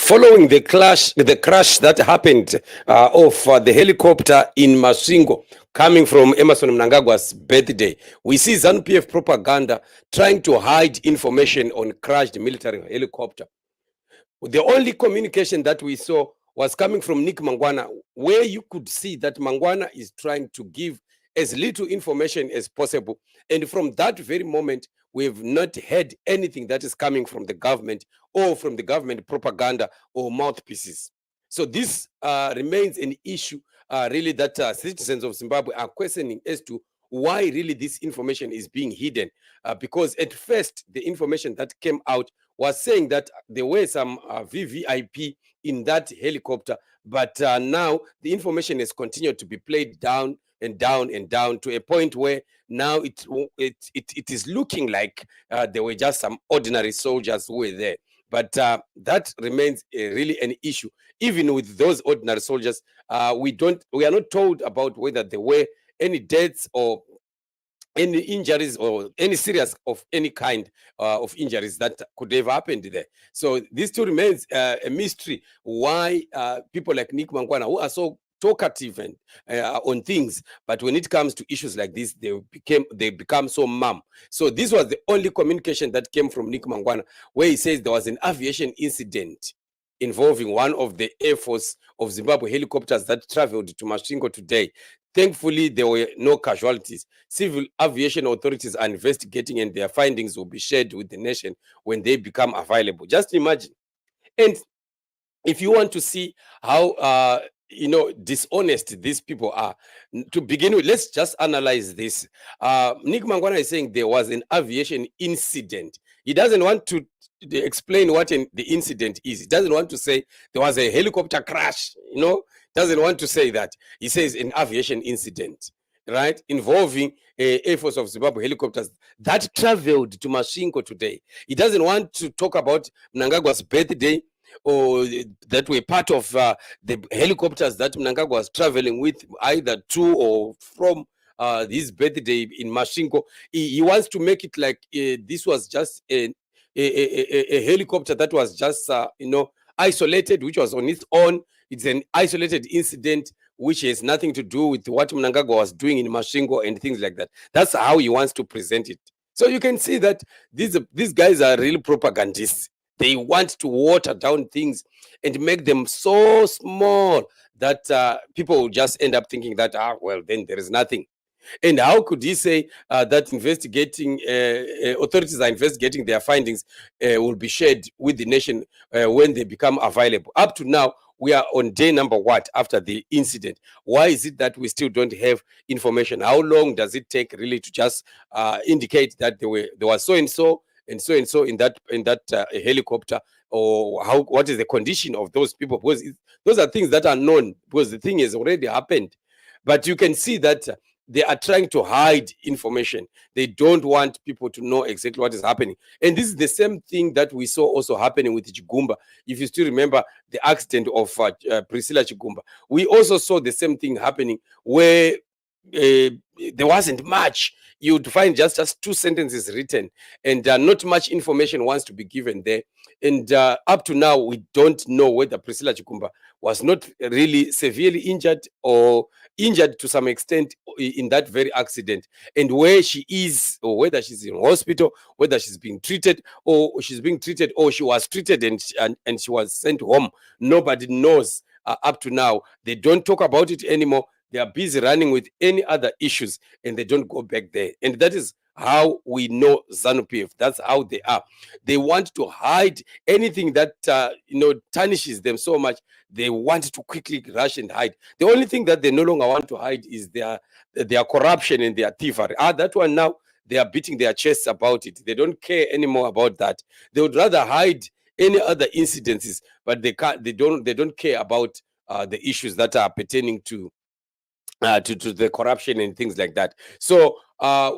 following the crash that happened of the helicopter in Masvingo, coming from Emerson Mnangagwa's birthday, we see ZANU-PF propaganda trying to hide information on crashed military helicopter. The only communication that we saw was coming from Nick Mangwana, where you could see that Mangwana is trying to give as little information as possible. And from that very moment, we have not heard anything that is coming from the government or from the government propaganda or mouthpieces. So this remains an issue really that citizens of Zimbabwe are questioning as to why really this information is being hidden. Because at first, the information that came out was saying that there were some VVIP in that helicopter, but now the information has continued to be played down and down and down to a point where now it is looking like there were just some ordinary soldiers who were there. But that remains really an issue. Even with those ordinary soldiers, we are not told about whether there were any deaths or any injuries or any serious of any kind of injuries that could have happened there. So this still remains a mystery why people like Nick Mangwana, who are so talkative and on things, but when it comes to issues like this, they become so mum. So this was the only communication that came from Nick Mangwana, where he says there was an aviation incident involving one of the Air Force of Zimbabwe helicopters that traveled to Masvingo today. Thankfully, there were no casualties. Civil aviation authorities are investigating, and their findings will be shared with the nation when they become available. Just imagine. And if you want to see how dishonest these people are, to begin with, let's just analyze this. Nick Mangwana is saying there was an aviation incident. He doesn't want to explain what the incident is. He doesn't want to say there was a helicopter crash, doesn't want to say that. He says an aviation incident, right, involving Air Force of Zimbabwe helicopters that traveled to Masvingo today. He doesn't want to talk about Mnangagwa's birthday or that were part of the helicopters that Mnangagwa was traveling with, either to or from his birthday in Masvingo. He wants to make it like this was just a helicopter that was just isolated, which was on its own. It's an isolated incident which has nothing to do with what Mnangagwa was doing in Masvingo and things like that. That's how he wants to present it. So you can see that these guys are really propagandists. They want to water down things and make them so small that people will just end up thinking that, well, then there is nothing. And how could he say that investigating authorities are investigating their findings will be shared with the nation when they become available? Up to now, we are on day number what after the incident. Why is it that we still don't have information? How long does it take really to just indicate that there was so and so and so and so in that helicopter, or what is the condition of those people? Because those are things that are known, because the thing has already happened. But you can see that they are trying to hide information. They don't want people to know exactly what is happening. And this is the same thing that we saw also happening with Chigumba. If you still remember the accident of Priscilla Chigumba, we also saw the same thing happening where there wasn't much. You'd find just two sentences written, and not much information wants to be given there. And up to now, we don't know whether Priscilla Chigumba was not really severely injured or injured to some extent in that very accident, and where she is, or whether she's in hospital, whether she's being treated, or she was treated and she was sent home. Nobody knows up to now. They don't talk about it anymore. They are busy running with any other issues, and they don't go back there. And that is how we know ZANU-PF. That's how they are. They want to hide anything that tarnishes them so much. They want to quickly rush and hide. The only thing that they no longer want to hide is their corruption and their thievery. That one now, they are beating their chests about it. They don't care anymore about that. They would rather hide any other incidences, but they don't care about the issues that are pertaining to the corruption and things like that. So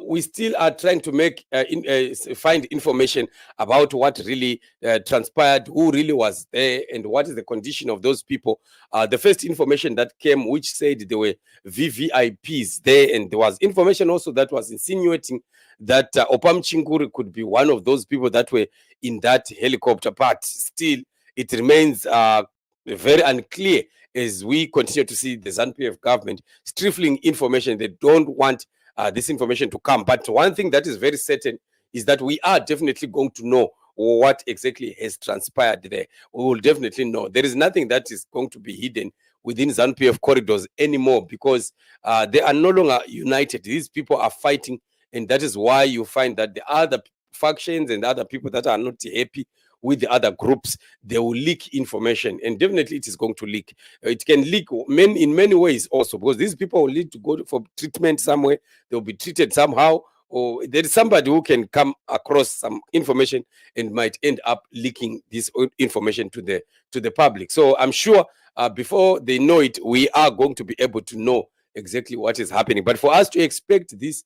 we still are trying to find information about what really transpired, who really was there, and what is the condition of those people. The first information that came, which said there were VVIPs there, and there was information also that was insinuating that Opam Chinguri could be one of those people that were in that helicopter. But still, it remains very unclear as we continue to see the ZANU-PF government stifling information. They don't want this information to come. But one thing that is very certain is that we are definitely going to know what exactly has transpired there. We will definitely know. There is nothing that is going to be hidden within ZANU-PF corridors anymore, because they are no longer united. These people are fighting, and that is why you find that the other factions and other people that are not happy with the other groups, they will leak information, and definitely it is going to leak. It can leak in many ways also, because these people will need to go for treatment somewhere. They'll be treated somehow, or there is somebody who can come across some information and might end up leaking this information to the public. So I'm sure before they know it, we are going to be able to know exactly what is happening. But for us to expect this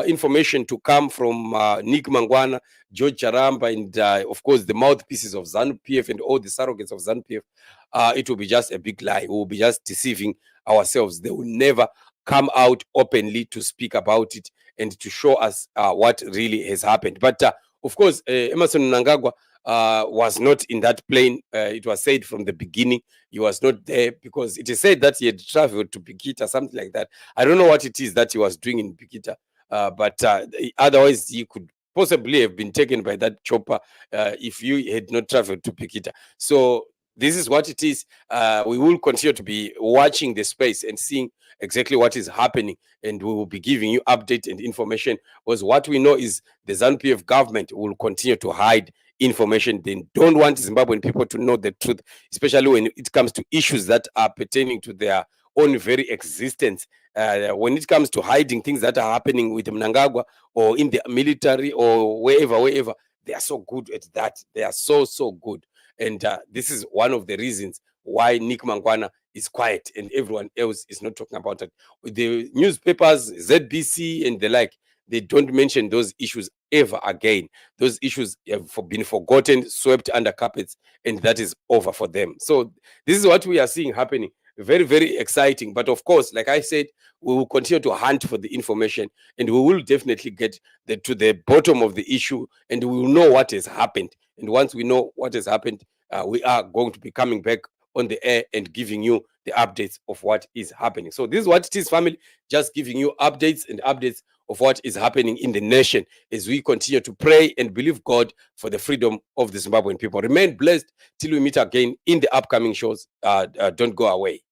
information to come from Nick Mangwana, George Charamba, and of course the mouthpieces of ZANU-PF and all the surrogates of ZANU-PF, it will be just a big lie. We will be just deceiving ourselves. They will never come out openly to speak about it and to show us what really has happened. But of course, Emerson Mnangagwa was not in that plane. It was said from the beginning he was not there, because it is said that he had traveled to Bikita, something like that. I don't know what it is that he was doing in Bikita, but otherwise he could possibly have been taken by that chopper if you had not traveled to Bikita. So this is what it is. We will continue to be watching the space and seeing exactly what is happening, and we will be giving you update and information, because what we know is the ZANU-PF government will continue to hide information. They don't want Zimbabwean people to know the truth, especially when it comes to issues that are pertaining to their own very existence. When it comes to hiding things that are happening with Mnangagwa or in the military or wherever, they are so good at that. They are so good. And this is one of the reasons why Nick Mangwana is quiet and everyone else is not talking about it. With the newspapers, ZBC and the like, they don't mention those issues ever again. Those issues have been forgotten, swept under carpets, and that is over for them. So this is what we are seeing happening. Very exciting. But of course, like I said, we will continue to hunt for the information, and we will definitely get to the bottom of the issue, and we will know what has happened. And once we know what has happened, we are going to be coming back on the air and giving you the updates of what is happening. So this is what it is, family, just giving you updates of what is happening in the nation as we continue to pray and believe God for the freedom of the Zimbabwean people. Remain blessed till we meet again in the upcoming shows. Don't go away.